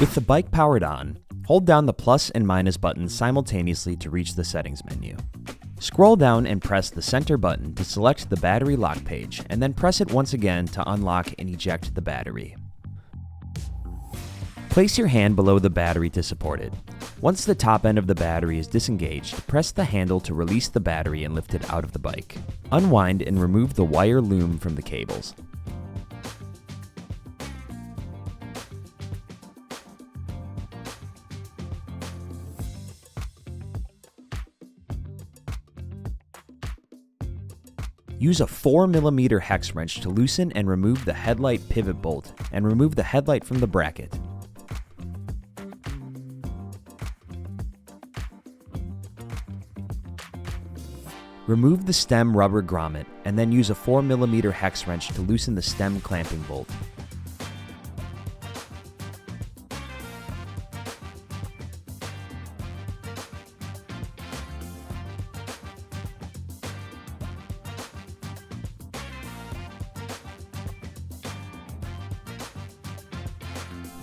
With the bike powered on, hold down the plus and minus buttons simultaneously to reach the settings menu. Scroll down and press the center button to select the battery lock page, and then press it once again to unlock and eject the battery. Place your hand below the battery to support it. Once the top end of the battery is disengaged, press the handle to release the battery and lift it out of the bike. Unwind and remove the wire loom from the cables. Use a 4mm hex wrench to loosen and remove the headlight pivot bolt, and remove the headlight from the bracket. Remove the stem rubber grommet, and then use a 4mm hex wrench to loosen the stem clamping bolt.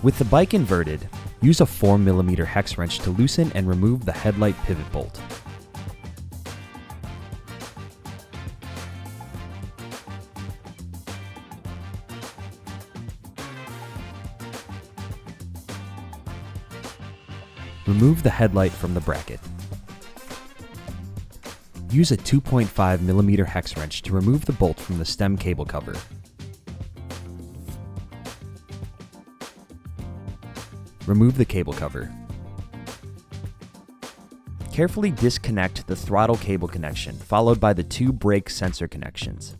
With the bike inverted, use a 4mm hex wrench to loosen and remove the headlight pivot bolt. Remove the headlight from the bracket. Use a 2.5mm hex wrench to remove the bolt from the stem cable cover. Remove the cable cover. Carefully disconnect the throttle cable connection, followed by the two brake sensor connections.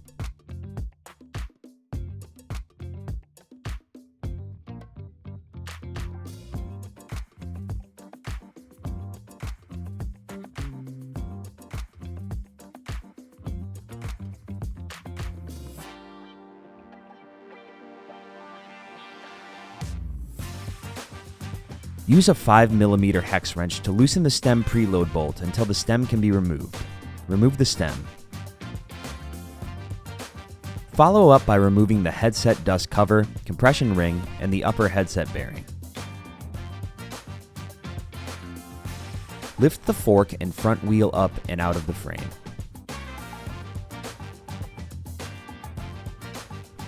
Use a 5mm hex wrench to loosen the stem preload bolt until the stem can be removed. Remove the stem. Follow up by removing the headset dust cover, compression ring, and the upper headset bearing. Lift the fork and front wheel up and out of the frame.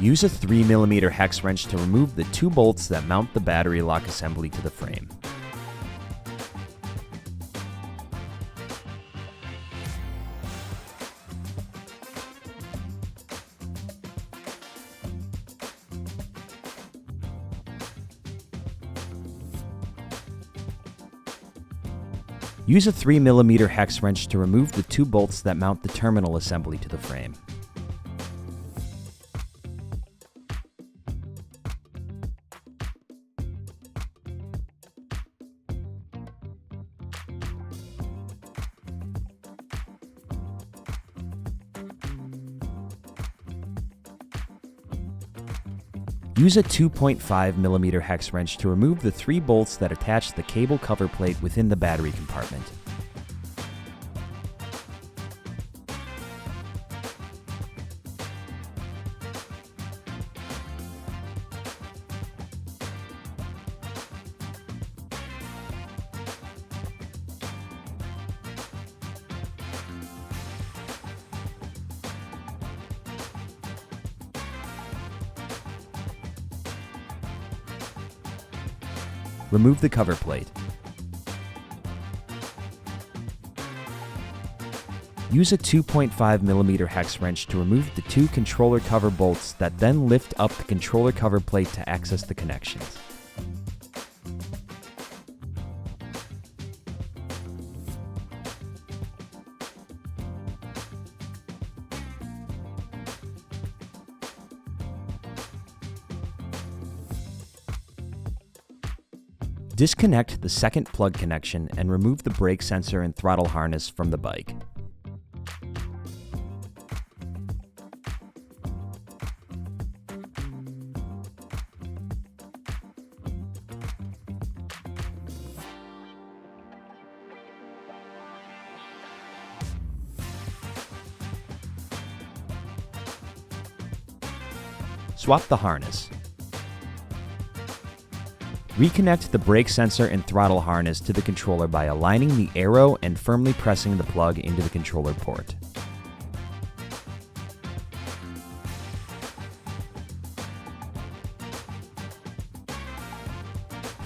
Use a 3mm hex wrench to remove the two bolts that mount the battery lock assembly to the frame. Use a 3mm hex wrench to remove the two bolts that mount the terminal assembly to the frame. Use a 2.5mm hex wrench to remove the three bolts that attach the cable cover plate within the battery compartment. Remove the cover plate. Use a 2.5mm hex wrench to remove the two controller cover bolts that then lift up the controller cover plate to access the connections. Disconnect the second plug connection and remove the brake sensor and throttle harness from the bike. Swap the harness. Reconnect the brake sensor and throttle harness to the controller by aligning the arrow and firmly pressing the plug into the controller port.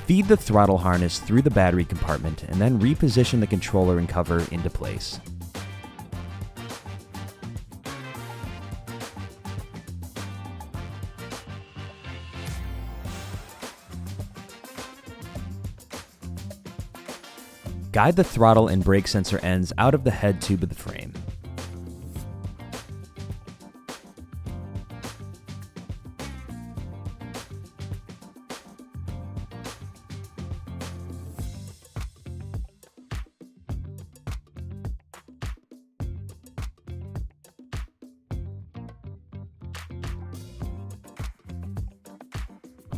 Feed the throttle harness through the battery compartment and then reposition the controller and cover into place. Guide the throttle and brake sensor ends out of the head tube of the frame.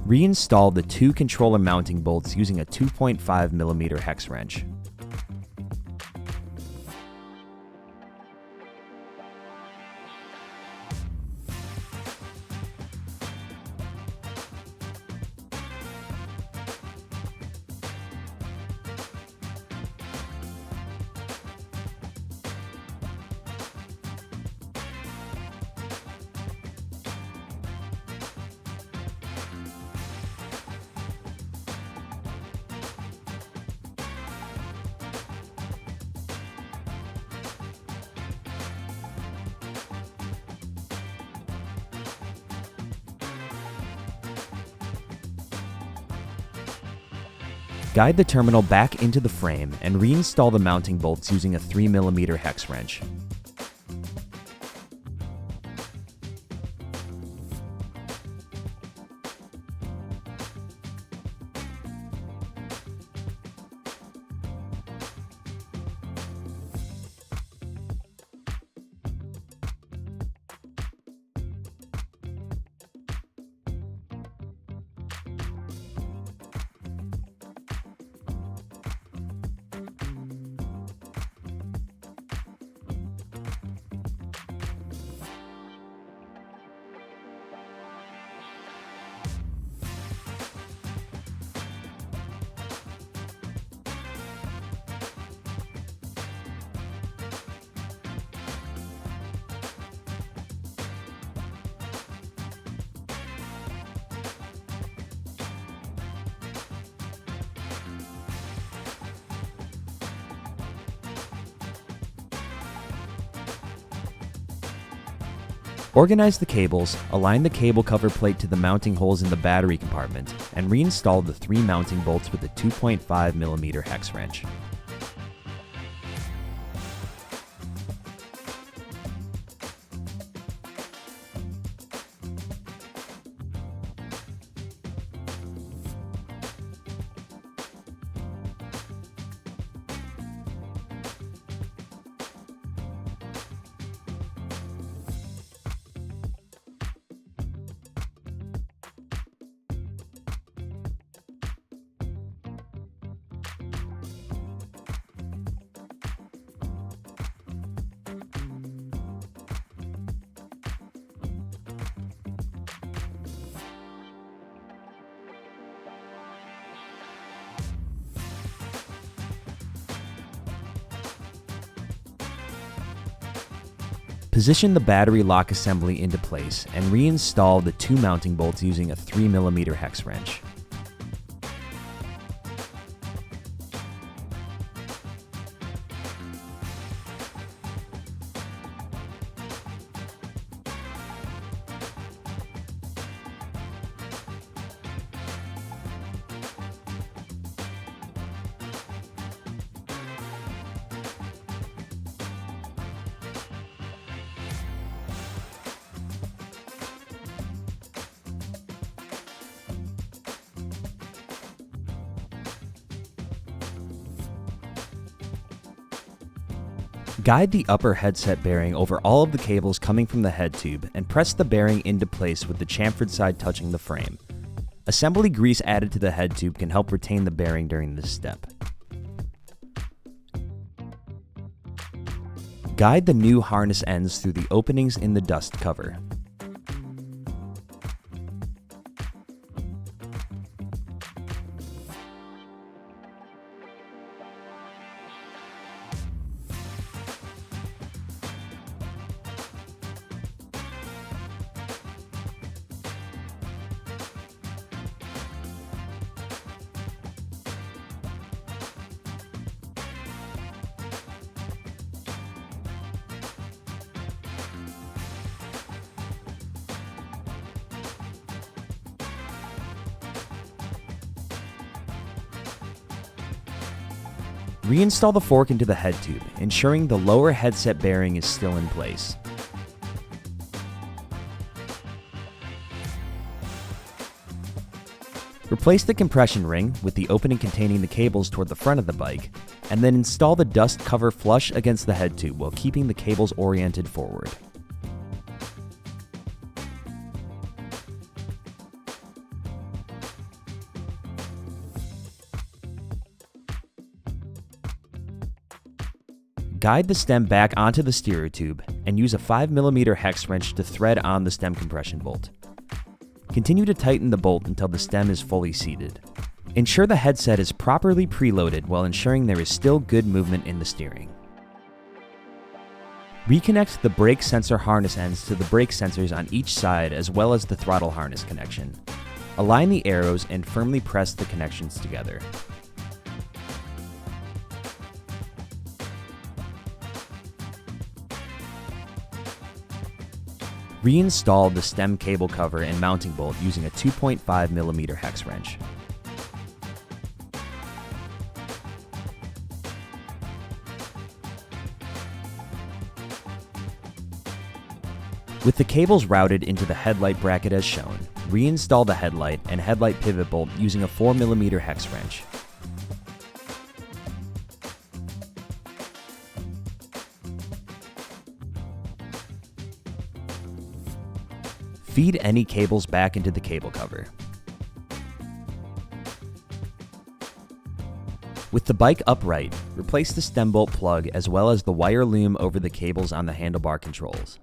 Reinstall the two controller mounting bolts using a 2.5mm hex wrench. Guide the terminal back into the frame and reinstall the mounting bolts using a 3mm hex wrench. Organize the cables, align the cable cover plate to the mounting holes in the battery compartment, and reinstall the three mounting bolts with a 2.5mm hex wrench. Position the battery lock assembly into place and reinstall the two mounting bolts using a 3mm hex wrench. Guide the upper headset bearing over all of the cables coming from the head tube and press the bearing into place with the chamfered side touching the frame. Assembly grease added to the head tube can help retain the bearing during this step. Guide the new harness ends through the openings in the dust cover. Reinstall the fork into the head tube, ensuring the lower headset bearing is still in place. Replace the compression ring with the opening containing the cables toward the front of the bike, and then install the dust cover flush against the head tube while keeping the cables oriented forward. Guide the stem back onto the stereo tube and use a 5mm hex wrench to thread on the stem compression bolt. Continue to tighten the bolt until the stem is fully seated. Ensure the headset is properly preloaded while ensuring there is still good movement in the steering. Reconnect the brake sensor harness ends to the brake sensors on each side as well as the throttle harness connection. Align the arrows and firmly press the connections together. Reinstall the stem cable cover and mounting bolt using a 2.5mm hex wrench. With the cables routed into the headlight bracket as shown, reinstall the headlight and headlight pivot bolt using a 4mm hex wrench. Feed any cables back into the cable cover. With the bike upright, replace the stem bolt plug as well as the wire loom over the cables on the handlebar controls.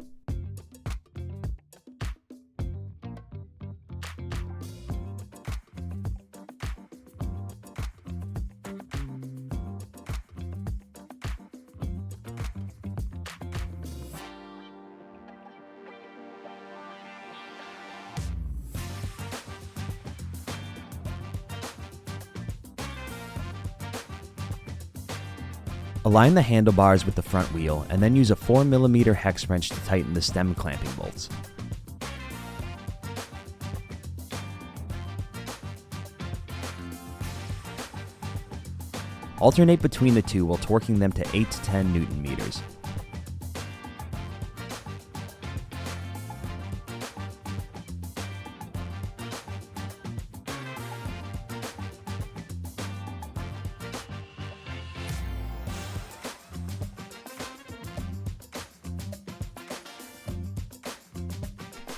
Align the handlebars with the front wheel and then use a 4mm hex wrench to tighten the stem clamping bolts. Alternate between the two while torquing them to 8 to 10 Newton meters.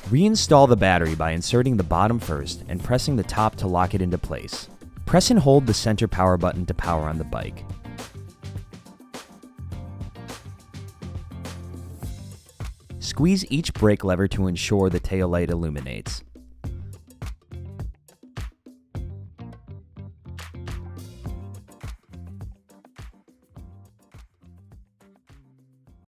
Reinstall the battery by inserting the bottom first and pressing the top to lock it into place. Press and hold the center power button to power on the bike. Squeeze each brake lever to ensure the tail light illuminates.